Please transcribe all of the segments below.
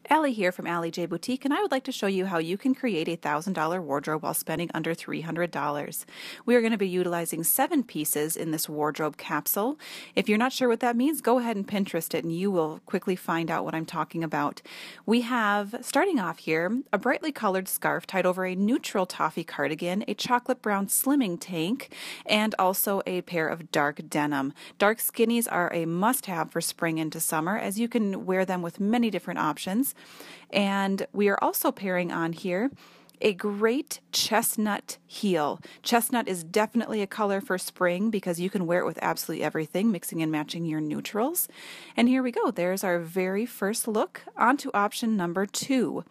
Allie here from Allie J Boutique, and I would like to show you how you can create a $1,000 wardrobe while spending under $300. We are going to be utilizing 7 pieces in this wardrobe capsule. If you're not sure what that means, go ahead and Pinterest it and you will quickly find out what I'm talking about. We have, starting off here, a brightly colored scarf tied over a neutral toffee cardigan, a chocolate brown slimming tank, and also a pair of dark denim. Dark skinnies are a must-have for spring into summer, as you can wear them with many different options. And we are also pairing on here a great chestnut heel. Chestnut is definitely a color for spring because you can wear it with absolutely everything, mixing and matching your neutrals. And here we go. There's our very first look. On to option number 2.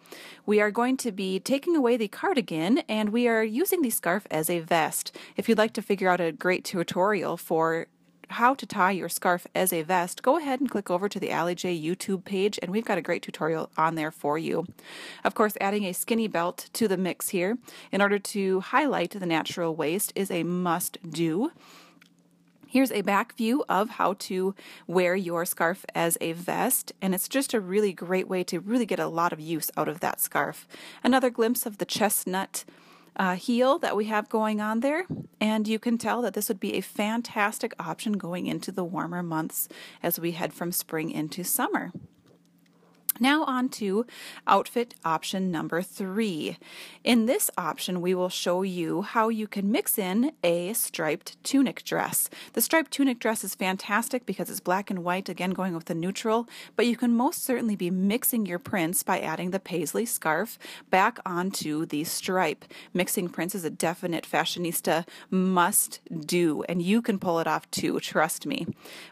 We are going to be taking away the cardigan and we are using the scarf as a vest. If you'd like to figure out a great tutorial for how to tie your scarf as a vest, go ahead and click over to the Allie J YouTube page and we've got a great tutorial on there for you. Of course, adding a skinny belt to the mix here in order to highlight the natural waist is a must-do. Here's a back view of how to wear your scarf as a vest, and it's just a really great way to really get a lot of use out of that scarf. Another glimpse of the chestnut heel that we have going on there, and you can tell that this would be a fantastic option going into the warmer months as we head from spring into summer. Now on to outfit option number 3. In this option, we will show you how you can mix in a striped tunic dress. The striped tunic dress is fantastic because it's black and white, again going with the neutral, but you can most certainly be mixing your prints by adding the paisley scarf back onto the stripe. Mixing prints is a definite fashionista must do, and you can pull it off too, trust me.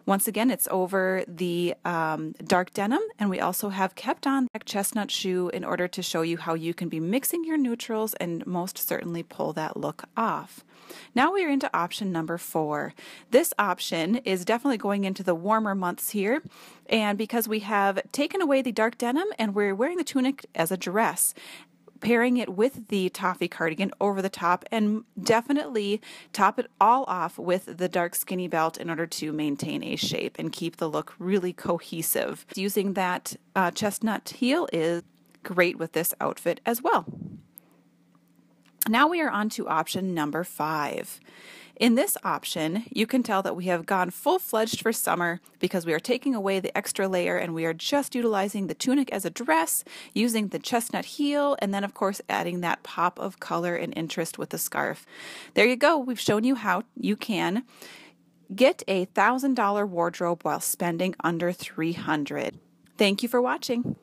Once again, it's over the dark denim, and we also have kept on that chestnut shoe in order to show you how you can be mixing your neutrals and most certainly pull that look off. Now we are into option number 4. This option is definitely going into the warmer months here, and because we have taken away the dark denim and we're wearing the tunic as a dress, pairing it with the toffee cardigan over the top, and definitely top it all off with the dark skinny belt in order to maintain a shape and keep the look really cohesive. Using that chestnut heel is great with this outfit as well. Now we are on to option number 5. In this option, you can tell that we have gone full-fledged for summer because we are taking away the extra layer and we are just utilizing the tunic as a dress, using the chestnut heel, and then of course adding that pop of color and interest with the scarf. There you go. We've shown you how you can get a $1,000 wardrobe while spending under $300. Thank you for watching.